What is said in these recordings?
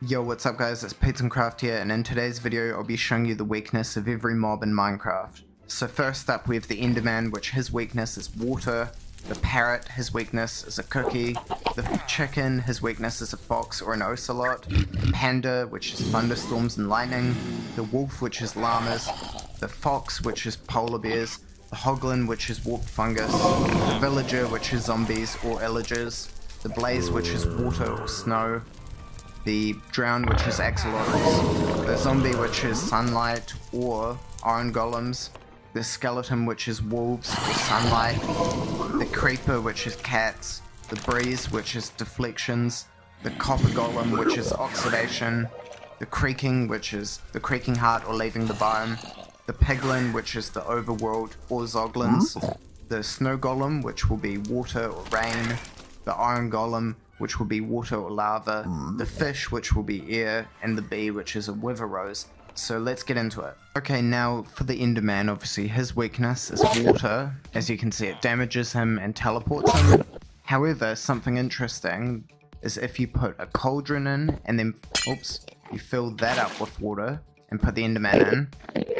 Yo, what's up guys, it's Craft here, and in today's video I'll be showing you the weakness of every mob in Minecraft. So first up we have the Enderman, which his weakness is water, the parrot, his weakness is a cookie, the chicken, his weakness is a fox or an ocelot, the panda, which is thunderstorms and lightning, the wolf, which is llamas, the fox, which is polar bears, the hoglin, which is warped fungus, the villager, which is zombies or illagers, the blaze, which is water or snow, the drown, which is axolotls, the zombie, which is sunlight or iron golems, the skeleton, which is wolves or sunlight, the creeper, which is cats, the breeze, which is deflections, the copper golem, which is oxidation, the creaking, which is the creaking heart or leaving the biome, the piglin, which is the overworld or zoglins, the snow golem, which will be water or rain, the iron golem, which will be water or lava, the fish, which will be air, and the bee, which is a wither rose. So let's get into it. Okay, now for the Enderman, obviously his weakness is water. As you can see, it damages him and teleports him. However, something interesting is if you put a cauldron in and then, you fill that up with water and put the Enderman in,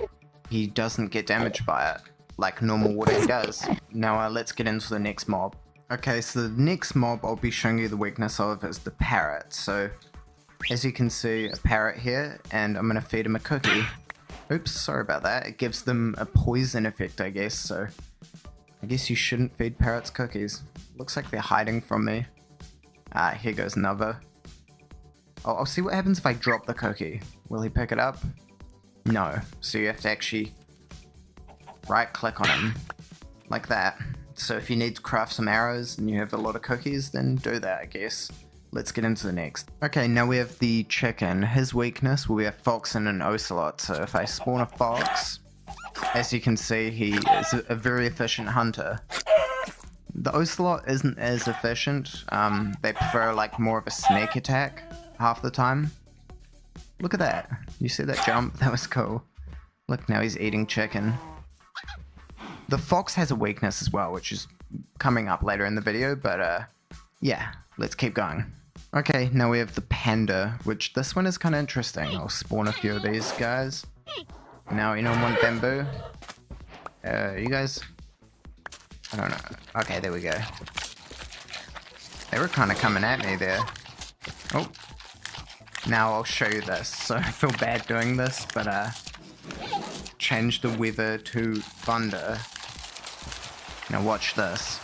he doesn't get damaged by it, like normal water does. Now let's get into the next mob. Okay, so the next mob I'll be showing you the weakness of is the parrot. So, as you can see, a parrot here, and I'm going to feed him a cookie. Oops, sorry about that. It gives them a poison effect, I guess, so I guess you shouldn't feed parrots cookies. Looks like they're hiding from me. Ah, here goes another. I'll see what happens if I drop the cookie. Will he pick it up? No, so you have to actually right-click on him, like that. So if you need to craft some arrows and you have a lot of cookies, then do that, I guess. Let's get into the next. Okay, now we have the chicken. His weakness will be a fox and an ocelot. So if I spawn a fox, as you can see, he is a very efficient hunter. The ocelot isn't as efficient. They prefer like more of a sneak attack half the time. Look at that. You see that jump? That was cool. Look, now he's eating chicken. The fox has a weakness as well, which is coming up later in the video, but yeah, let's keep going. Okay, now we have the panda, which this one is kind of interesting. I'll spawn a few of these guys. Now, anyone want bamboo? You guys? I don't know. Okay, there we go. They were kind of coming at me there. Oh. Now I'll show you this. So I feel bad doing this, but change the weather to thunder. Now watch this.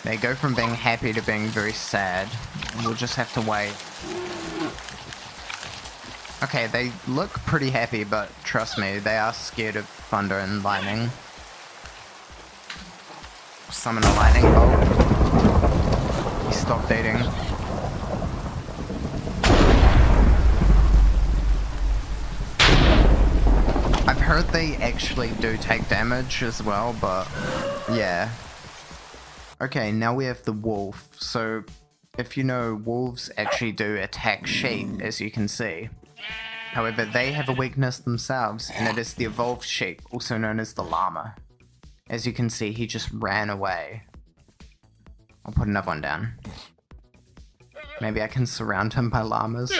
They go from being happy to being very sad. We'll just have to wait. Okay, they look pretty happy, but trust me, they are scared of thunder and lightning. Summon a lightning bolt. He stopped eating. I've heard they actually do take damage as well, but yeah. Okay, now we have the wolf. So, if you know, wolves actually do attack sheep, as you can see. However, they have a weakness themselves, and it is the evolved sheep, also known as the llama. As you can see, he just ran away. I'll put another one down. Maybe I can surround him by llamas.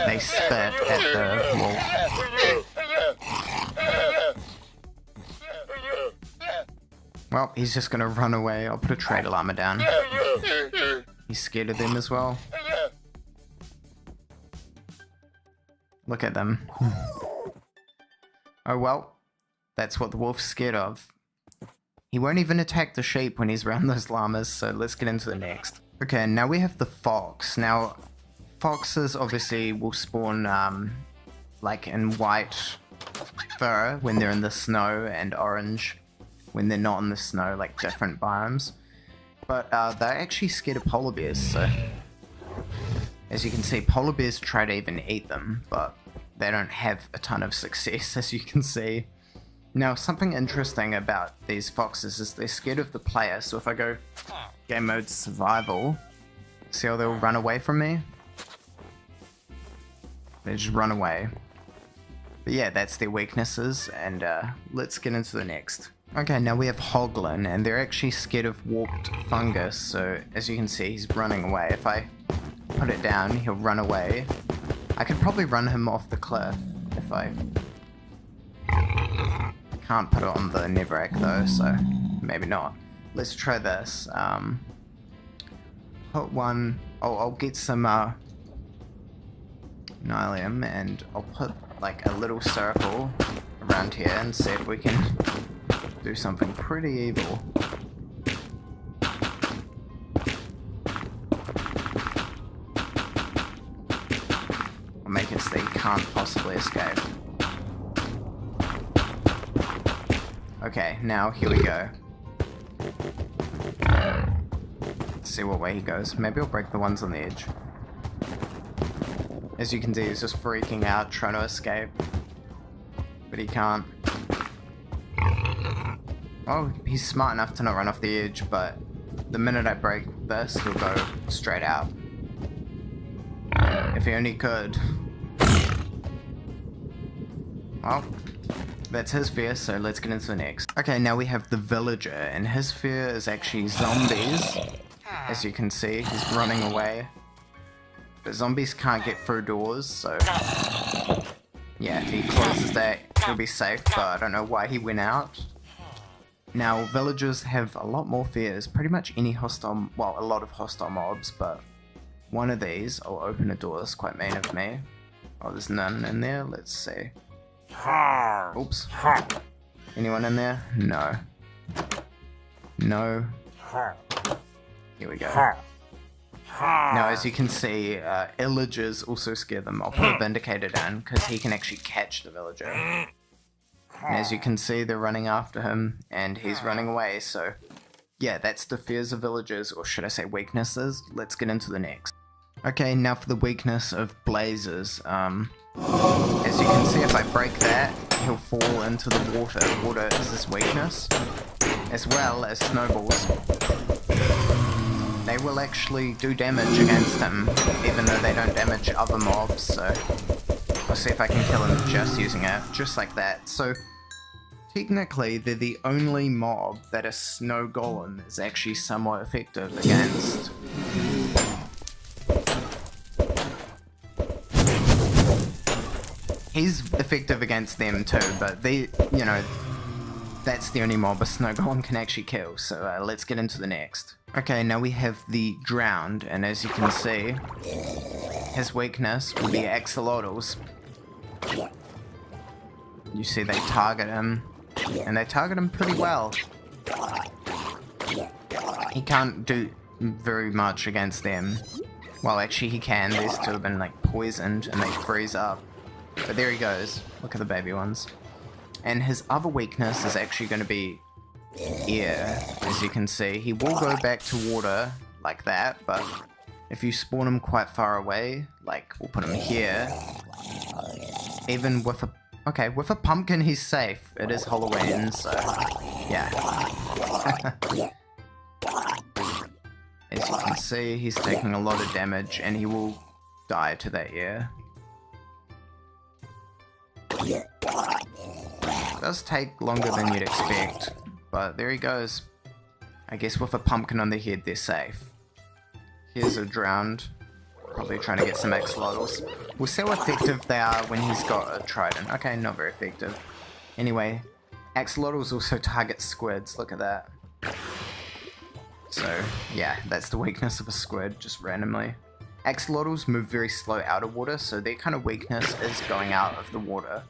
They spit at the wolf. Well, he's just gonna run away. I'll put a trader llama down. He's scared of them as well. Look at them. Oh well, that's what the wolf's scared of. He won't even attack the sheep when he's around those llamas, so let's get into the next. Okay, now we have the fox. Now, foxes obviously will spawn like in white fur when they're in the snow, and orange when they're not in the snow, like different biomes. But they're actually scared of polar bears, so as you can see, polar bears try to even eat them, but they don't have a ton of success, as you can see. Now, something interesting about these foxes is they're scared of the player, so if I go game mode survival, see how they'll run away from me? They just run away. But yeah, that's their weaknesses, and let's get into the next. Okay, now we have Hoglin, and they're actually scared of warped fungus, so as you can see, he's running away. If I put it down, he'll run away. I could probably run him off the cliff if I... Can't put it on the Neverac though, so maybe not. Let's try this. Put one... I'll get some Nylium, and I'll put like a little circle around here and see if we can do something pretty evil. I'll make it so he can't possibly escape. Okay, now here we go. Let's see what way he goes. Maybe I'll break the ones on the edge. As you can see, he's just freaking out, trying to escape. But he can't. Oh, he's smart enough to not run off the edge, but the minute I break this, he'll go straight out. If he only could. Well, that's his fear, so let's get into the next. Okay, now we have the villager, and his fear is actually zombies. As you can see, he's running away. But zombies can't get through doors, so... Yeah, if he closes that, he'll be safe, but I don't know why he went out. Now, villagers have a lot more fears. Pretty much any hostile... Well, a lot of hostile mobs, but... One of these, I'll open a door, that's quite mean of me. Oh, there's none in there, let's see. Oops. Anyone in there? No. No. Here we go. Now, as you can see, illagers also scare them. I'll put a Vindicator down, because he can actually catch the villager. And as you can see, they're running after him, and he's running away, so... Yeah, that's the fears of villagers, or should I say weaknesses. Let's get into the next. Okay, now for the weakness of blazes. As you can see, if I break that, he'll fall into the water. Water is his weakness, as well as snowballs. They will actually do damage against him, even though they don't damage other mobs, so... I'll see if I can kill him just using it, just like that. So, technically, they're the only mob that a snow golem is actually somewhat effective against. He's effective against them too, but they, you know, that's the only mob a snow golem can actually kill, so let's get into the next. Okay, now we have the drowned, and as you can see, his weakness will be axolotls. You see they target him, and they target him pretty well. He can't do very much against them. Well, actually he can. These two have been like poisoned and they freeze up. But there he goes. Look at the baby ones. And his other weakness is actually going to be air. As you can see, he will go back to water like that, but if you spawn him quite far away, like we'll put him here, even with a... Okay, with a pumpkin he's safe. It is Halloween, so yeah. As you can see, he's taking a lot of damage and he will die to that air. It does take longer than you'd expect, but there he goes. I guess with a pumpkin on the head they're safe. Here's a drowned, probably trying to get some axolotls. We'll see how effective they are when he's got a trident. Okay, not very effective. Anyway, axolotls also target squids, look at that. So, yeah, that's the weakness of a squid, just randomly. Axolotls move very slow out of water, so their kind of weakness is going out of the water.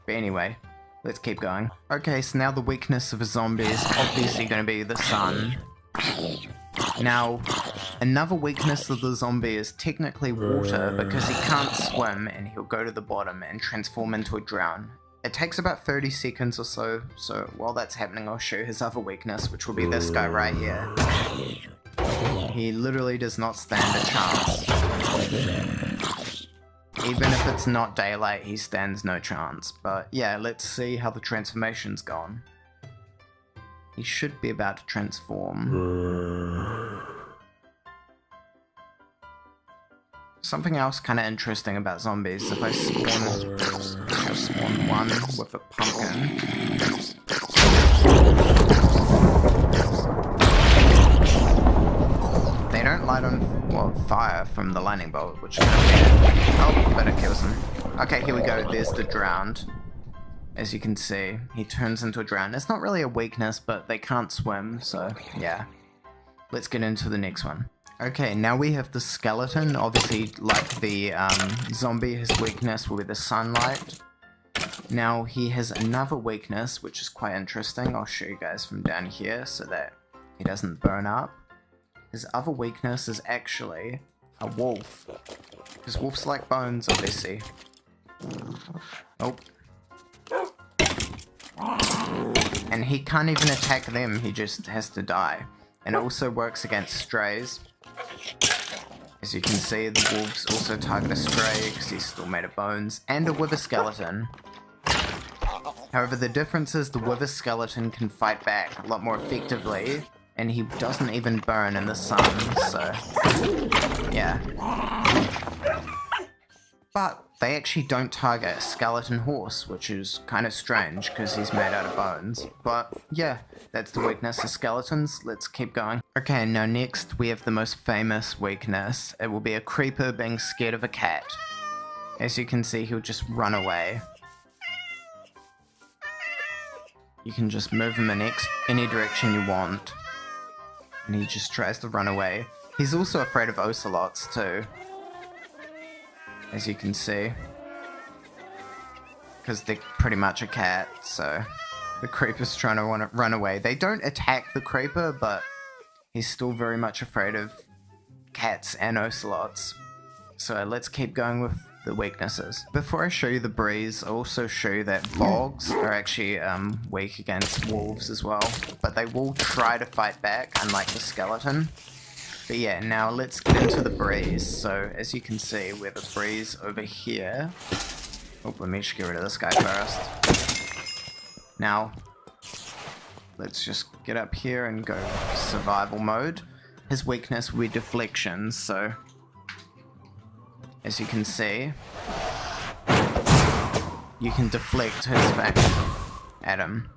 But anyway, let's keep going. Okay, so now the weakness of a zombie is obviously going to be the sun. Now, another weakness of the zombie is technically water, because he can't swim and he'll go to the bottom and transform into a drown. It takes about 30 seconds or so, so while that's happening I'll show his other weakness, which will be this guy right here. He literally does not stand a chance. Even if it's not daylight, he stands no chance. But yeah, let's see how the transformation's gone. He should be about to transform. Something else kind of interesting about zombies, if I spawn one with a pumpkin, fire from the lightning bolt, which is kind of weird. Oh, but it kills him. Okay, here we go. There's the drowned. As you can see, he turns into a drowned. It's not really a weakness, but they can't swim, so yeah. Let's get into the next one. Okay, now we have the skeleton. Obviously, like the zombie, his weakness will be the sunlight. Now, he has another weakness, which is quite interesting. I'll show you guys from down here so that he doesn't burn up. His other weakness is actually a wolf. Because wolves like bones, obviously. Oh. And he can't even attack them, he just has to die. And it also works against strays. As you can see, the wolves also target a stray because he's still made of bones, and a wither skeleton. However, the difference is the wither skeleton can fight back a lot more effectively, and he doesn't even burn in the sun, so yeah. But they actually don't target a skeleton horse, which is kind of strange because he's made out of bones. But yeah, that's the weakness of skeletons. Let's keep going. Okay, now next we have the most famous weakness. It will be a creeper being scared of a cat. As you can see, he'll just run away. You can just move him in any direction you want. And he just tries to run away. He's also afraid of ocelots too. As you can see. Because they're pretty much a cat, so the creeper's trying to run away. They don't attack the creeper, but he's still very much afraid of cats and ocelots. So let's keep going with the weaknesses. Before I show you the breeze, I'll also show you that bogs are actually weak against wolves as well. But they will try to fight back, unlike the skeleton. But yeah, now let's get into the breeze. So as you can see, we have a breeze over here. Oh, let me just get rid of this guy first. Now, let's just get up here and go survival mode. His weakness will be deflections, so as you can see, you can deflect his back at him.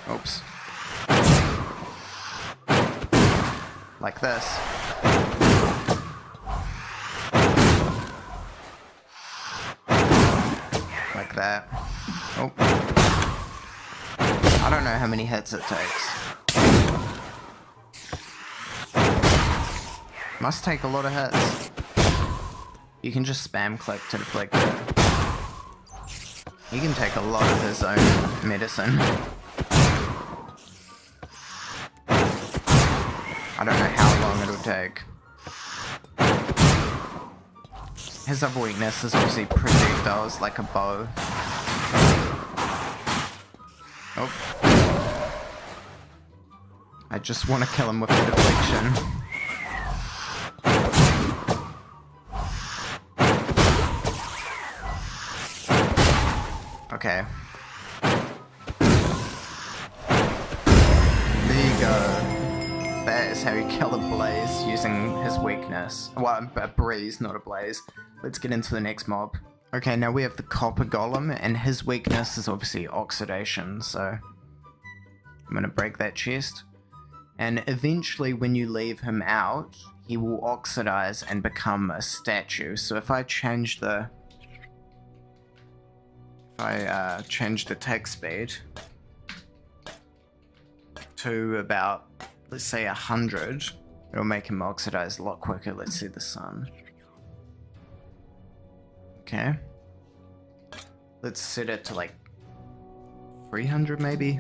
Oops. Like this. Like that. Oh. I don't know how many hits it takes. Must take a lot of hits. You can just spam click to deflect it. He can take a lot of his own medicine. I don't know how long it'll take. His other weakness is obviously projectiles, like a bow. Oh. I just want to kill him with the deflection. Okay. There you go. That is how you kill a blaze using his weakness. Well, a breeze, not a blaze. Let's get into the next mob. Okay, now we have the copper golem, and his weakness is obviously oxidation, so I'm gonna break that chest. And eventually, when you leave him out, he will oxidize and become a statue. So if I change the change the text speed to about, let's say 100, it'll make him oxidize a lot quicker. Let's see the sun. Okay. Let's set it to like 300 maybe.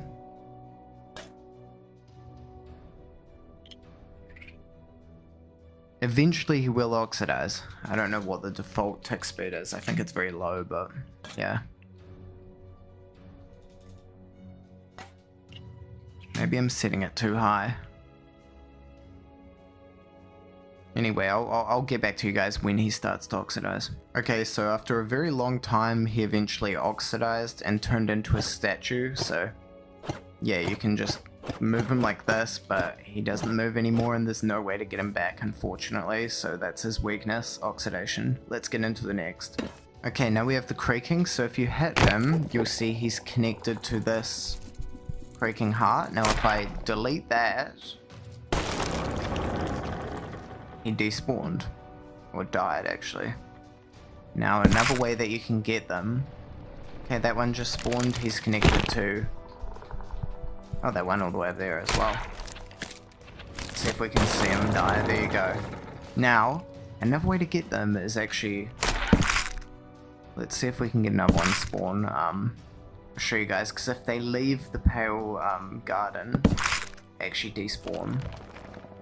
Eventually he will oxidize. I don't know what the default text speed is. I think it's very low, but yeah. Maybe I'm setting it too high. Anyway, I'll get back to you guys when he starts to oxidize. Okay, so after a very long time, he eventually oxidized and turned into a statue. So yeah, you can just move him like this, but he doesn't move anymore and there's no way to get him back, unfortunately. So that's his weakness, oxidation. Let's get into the next. Okay, now we have the creaking. So if you hit him, you'll see he's connected to this creaking heart. Now if I delete that, he despawned. Or died, actually. Now, another way that you can get them... Okay, that one just spawned. He's connected to... Oh, that one all the way up there as well. Let's see if we can see him die. There you go. Now, another way to get them is actually... Let's see if we can get another one spawn. I'll show you guys, because if they leave the pale garden, they actually despawn.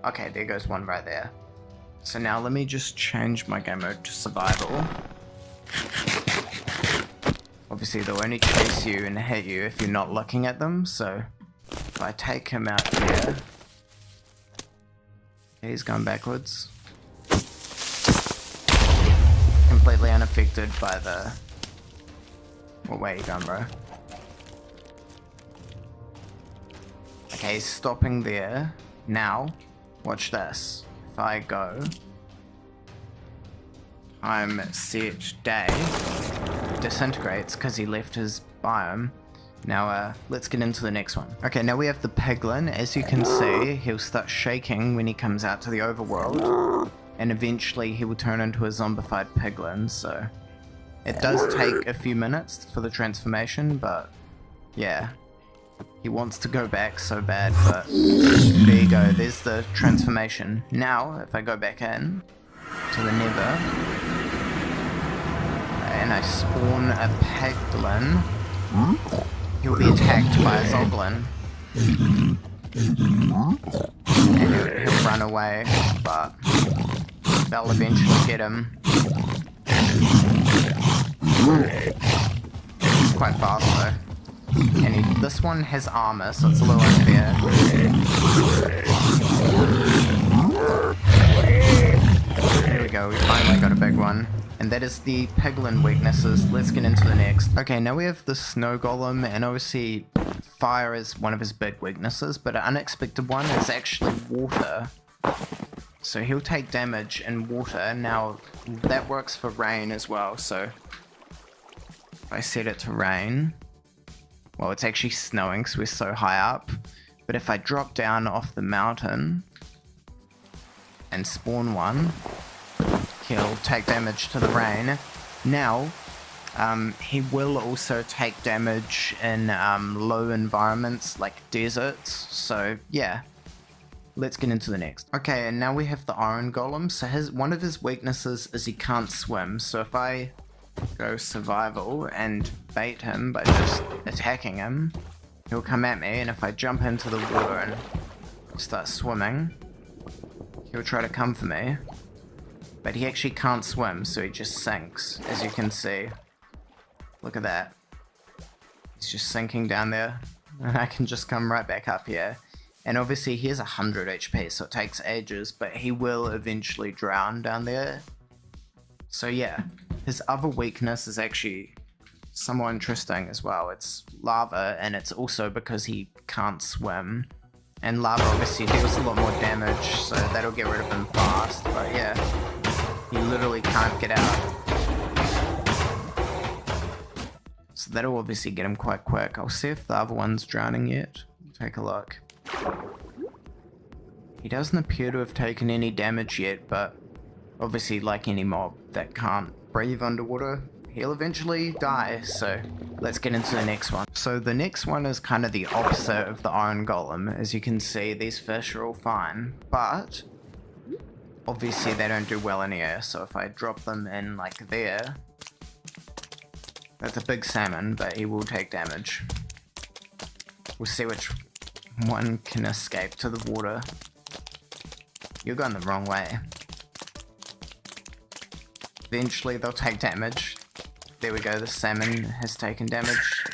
Okay, there goes one right there. So now let me just change my game mode to survival. Obviously they'll only chase you and hit you if you're not looking at them, so if I take him out here... Okay, he's gone backwards. Completely unaffected by the... What way are you going, bro? Okay, he's stopping there. Now, watch this. If I go... I'm set day. Disintegrates because he left his biome. Now, let's get into the next one. Okay, now we have the piglin. As you can see, he'll start shaking when he comes out to the overworld. And eventually he will turn into a zombified piglin, so... It does take a few minutes for the transformation, but... Yeah. He wants to go back so bad, but... There you go, there's the transformation. Now, if I go back in to the nether... And I spawn a piglin... He'll be attacked by a zoglin. And he'll run away, but... They'll eventually get him. He's quite fast though. And this one has armor, so it's a little unfair. There we go, we finally got a big one. And that is the piglin weaknesses. Let's get into the next. Okay, now we have the snow golem, and obviously fire is one of his big weaknesses, but an unexpected one is actually water. So he'll take damage in water. Now that works for rain as well, so if I set it to rain, well, it's actually snowing because we're so high up, but if I drop down off the mountain and spawn one, he'll take damage to the rain. Now he will also take damage in low environments like deserts, so yeah. Let's get into the next. Okay, and now we have the iron golem. So one of his weaknesses is he can't swim. So if I go survival and bait him by just attacking him, he'll come at me, and if I jump into the water and start swimming, he'll try to come for me. But he actually can't swim, so he just sinks, as you can see. Look at that. He's just sinking down there, and I can just come right back up here. And obviously he has 100 HP, so it takes ages, but he will eventually drown down there. So yeah, his other weakness is actually somewhat interesting as well. It's lava, and it's also because he can't swim. And lava obviously deals a lot more damage, so that'll get rid of him fast, but yeah, he literally can't get out. So that'll obviously get him quite quick. I'll see if the other one's drowning yet. Take a look. He doesn't appear to have taken any damage yet, but obviously like any mob that can't breathe underwater, he'll eventually die, so let's get into the next one. So the next one is kind of the opposite of the iron golem. As you can see, these fish are all fine, but obviously they don't do well in air, so if I drop them in like there, that's a big salmon, but he will take damage. We'll see which one can escape to the water. You're going the wrong way. Eventually they'll take damage. There we go, the salmon has taken damage.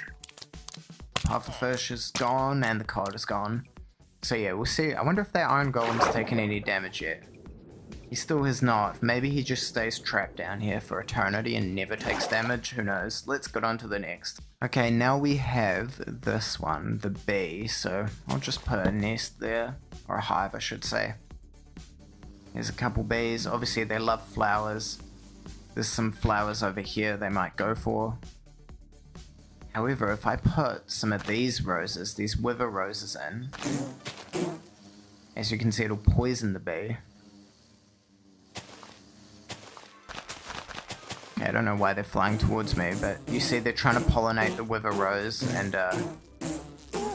Half the fish is gone and the cod is gone. So yeah, we'll see. I wonder if that iron golem's taken any damage yet. He still has not. Maybe he just stays trapped down here for eternity and never takes damage. Who knows? Let's get on to the next. Okay, now we have this one, the bee. So I'll just put a nest there, or a hive I should say. There's a couple bees. Obviously they love flowers. There's some flowers over here they might go for. However, if I put some of these roses, these wither roses in, as you can see, it'll poison the bee. Okay, I don't know why they're flying towards me, but you see they're trying to pollinate the wither rose, and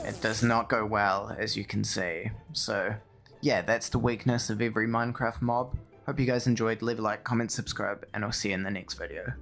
it does not go well, as you can see. So yeah, that's the weakness of every Minecraft mob. Hope you guys enjoyed. Leave a like, comment, subscribe, and I'll see you in the next video.